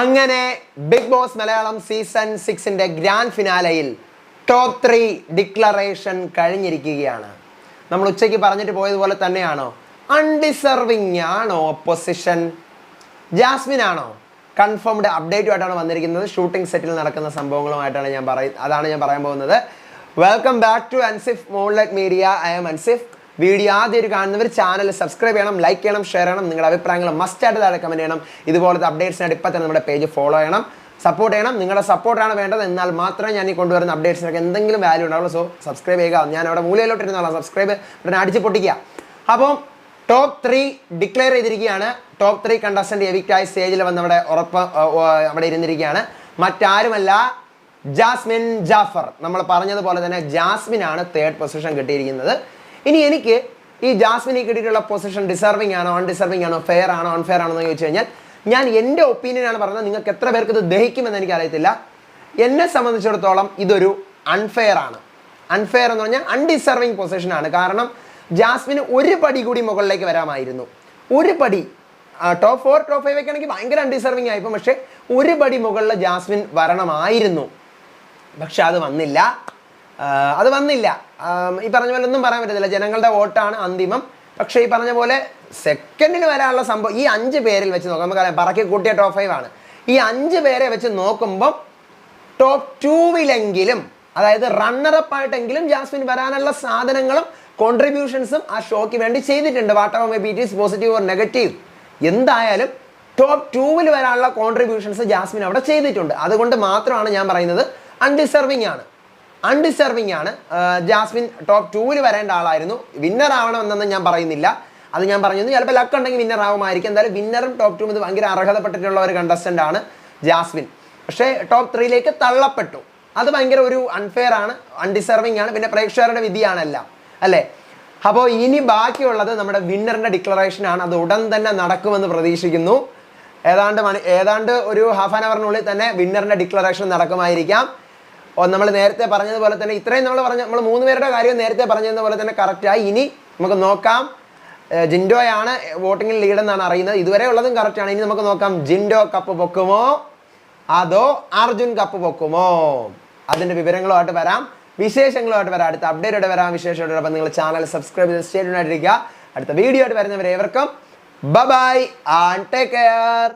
അങ്ങനെ big boss Malayalam season 6ന്റെ grand ഫിനാലയിൽ ടോപ്പ് 3 ഡിക്ലറേഷൻ കഴിഞ്ഞിരിക്കുകയാണ്. നമ്മൾ ഉച്ചയ്ക്ക് പറഞ്ഞിട്ട് പോയതുപോലെ തന്നെയാണോ? അൺഡിസർവിങ് ആണോ പൊസിഷൻ? ജാസ്മിൻ ആണോ? കൺഫേംഡ് അപ്ഡേറ്റുമായിട്ടാണ് വന്നിരിക്കുന്നത്. ഷൂട്ടിംഗ് സെറ്റിൽ നടക്കുന്ന സംഭവങ്ങളുമായിട്ടാണ് അതാണ് ഞാൻ പറയാൻ പോകുന്നത്. Welcome back to Ansif moonlight media. I am Ansif. Video ആദ്യം കാണുന്നവർ ചാനൽ സബ്സ്ക്രൈബ് ചെയ്യണം, ലൈക്ക് ചെയ്യണം, ഷെയർ ചെയ്യണം. നിങ്ങളുടെ അഭിപ്രായങ്ങൾ മസ്റ്റായിട്ട് താഴെ കമൻറ്റ് ചെയ്യണം. ഇതുപോലത്തെ അപ്ഡേറ്റ്സിനായിട്ട് ഇപ്പം തന്നെ നമ്മുടെ പേജ് ഫോളോ ചെയ്യണം, സപ്പോർട്ട് ചെയ്യണം. നിങ്ങളുടെ സപ്പോർട്ടാണ് വേണ്ടത്. എന്നാൽ മാത്രമേ ഞാൻ ഈ കൊണ്ടുവരുന്ന അപ്ഡേറ്റ്സിനൊക്കെ എന്തെങ്കിലും വാല്യൂ ഉണ്ടാവുള്ളൂ. സോ സബ്സ്ക്രൈബ് ചെയ്യുക. ഞാൻ അവിടെ മൂലയിലോട്ട് ഇരുന്നോളാം. സബ്സ്ക്രൈബ് ഉടനെ അടിച്ച് പൊട്ടിക്കുക. അപ്പം ടോപ്പ് 3 ഡിക്ലെയർ ചെയ്തിരിക്കുകയാണ്. ടോപ്പ് 3 കണ്ടസ്റ്റന്റ് എവിക്റ്റായി സ്റ്റേജിൽ വന്ന് അവിടെ ഇരുന്നിരിക്കുകയാണ്. മറ്റാരുമല്ല, ജാസ്മിൻ ജാഫർ. നമ്മൾ പറഞ്ഞതുപോലെ തന്നെ ജാസ്മിനാണ് 3rd പൊസിഷൻ കിട്ടിയിരിക്കുന്നത്. ഇനി എനിക്ക് ഈ ജാസ്മിന് കിട്ടിയിട്ടുള്ള പൊസിഷൻ ഡിസർവിംഗ് ആണോ, അൺഡിസർവിംഗ് ആണോ, ഫെയർ ആണോ, അൺഫെയർ ആണോ എന്ന് ചോദിച്ചു കഴിഞ്ഞാൽ ഞാൻ എൻ്റെ ഒപ്പീനിയനാണ് പറയുന്നത്. നിങ്ങൾക്ക് എത്ര പേർക്ക് ഇത് ദഹിക്കുമെന്ന് എനിക്കറിയത്തില്ല. എന്നെ സംബന്ധിച്ചിടത്തോളം ഇതൊരു അൺഫെയർ ആണ്. അൺഫെയർ എന്ന് പറഞ്ഞാൽ അൺഡിസർവിംഗ് പൊസിഷനാണ്. കാരണം ജാസ്മിന് ഒരു പടി കൂടി മുകളിലേക്ക് വരാമായിരുന്നു. ഒരു പടി ടോപ്പ് 4 ടോപ്പ് 5 ഒക്കെ ആണെങ്കിൽ ഭയങ്കര അൺഡിസർവിംഗ് ആയിപ്പോൾ. പക്ഷേ ഒരു പടി മുകളിൽ ജാസ്മിൻ വരണമായിരുന്നു. പക്ഷെ അത് വന്നില്ല. ഈ പറഞ്ഞ പോലെ ഒന്നും പറയാൻ പറ്റത്തില്ല. ജനങ്ങളുടെ വോട്ടാണ് അന്തിമം. പക്ഷേ ഈ പറഞ്ഞ പോലെ സെക്കൻഡിൽ വരാനുള്ള സംഭവം ഈ 5 പേരിൽ വെച്ച് നോക്കാം. നമുക്കറിയാം പറക്കി കൂട്ടിയ ടോപ്പ് 5 ആണ്. ഈ 5 പേരെ വെച്ച് നോക്കുമ്പം ടോപ്പ് 2വിലെങ്കിലും, അതായത് റണ്ണറപ്പ് ആയിട്ടെങ്കിലും ജാസ്മിൻ വരാനുള്ള സാധനങ്ങളും കോൺട്രിബ്യൂഷൻസും ആ ഷോയ്ക്ക് വേണ്ടി ചെയ്തിട്ടുണ്ട്. What ever may be it is positive or negative, എന്തായാലും ടോപ്പ് 2വിൽ വരാനുള്ള കോൺട്രിബ്യൂഷൻസ് ജാസ്മിൻ അവിടെ ചെയ്തിട്ടുണ്ട്. അതുകൊണ്ട് മാത്രമാണ് ഞാൻ പറയുന്നത് അൺഡിസർവിംഗ് ആണ്. ജാസ്മിൻ ടോപ്പ് 2വിൽ വരേണ്ട ആളായിരുന്നു. വിന്നർ ആവണമെന്നൊന്നും ഞാൻ പറയുന്നില്ല. അത് ഞാൻ പറഞ്ഞത് ചിലപ്പോൾ ലക്ക് ഉണ്ടെങ്കിൽ വിന്നർ ആവുമായിരിക്കും. എന്തായാലും വിന്നറും ടോപ്പ് 2 ഇത് ഭയങ്കര അർഹതപ്പെട്ടിട്ടുള്ള ഒരു കണ്ടസ്റ്റൻ്റ് ആണ് ജാസ്മിൻ. പക്ഷേ ടോപ്പ് 3ലേക്ക് തള്ളപ്പെട്ടു. അത് ഭയങ്കര ഒരു അൺഫെയർ ആണ്, അൺഡിസർവിംഗ് ആണ്. പിന്നെ പ്രേക്ഷകരുടെ വിധിയാണെല്ലാം, അല്ലേ? അപ്പോൾ ഇനി ബാക്കിയുള്ളത് നമ്മുടെ വിന്നറിൻ്റെ ഡിക്ലറേഷൻ ആണ്. അത് ഉടൻ തന്നെ നടക്കുമെന്ന് പ്രതീക്ഷിക്കുന്നു. ഏതാണ്ട് ഒരു ഹാഫ് ആൻ അവറിനുള്ളിൽ തന്നെ വിന്നറിൻ്റെ ഡിക്ലറേഷൻ നടക്കുമായിരിക്കാം. നമ്മൾ നേരത്തെ പറഞ്ഞതുപോലെ തന്നെ ഇത്രയും നമ്മൾ 3 പേരുടെ കാര്യം നേരത്തെ പറഞ്ഞതുപോലെ തന്നെ കറക്റ്റായി. ഇനി നമുക്ക് നോക്കാം. ജിൻഡോയാണ് വോട്ടിങ്ങിൽ ലീഡെന്നാണ് അറിയുന്നത്. ഇതുവരെ ഉള്ളതും കറക്റ്റാണ്. ഇനി നമുക്ക് നോക്കാം, ജിൻഡോ കപ്പ് പൊക്കുമോ അതോ അർജുൻ കപ്പ് പൊക്കുമോ? അതിൻ്റെ വിവരങ്ങളുമായിട്ട് വരാം, വിശേഷങ്ങളുമായിട്ട് വരാം, അടുത്ത അപ്ഡേറ്റോടെ വരാം, വിശേഷമായിട്ട്. അപ്പം നിങ്ങൾ ചാനൽ സബ്സ്ക്രൈബ് ചെയ്ത് സ്റ്റേ ട്യൂൺഡ് ആയിട്ടിരിക്കുക. അടുത്ത വീഡിയോ ആയിട്ട് വരുന്നവരെ ഏവർക്കും ബൈ ആൻഡ് ടേക്ക് കെയർ.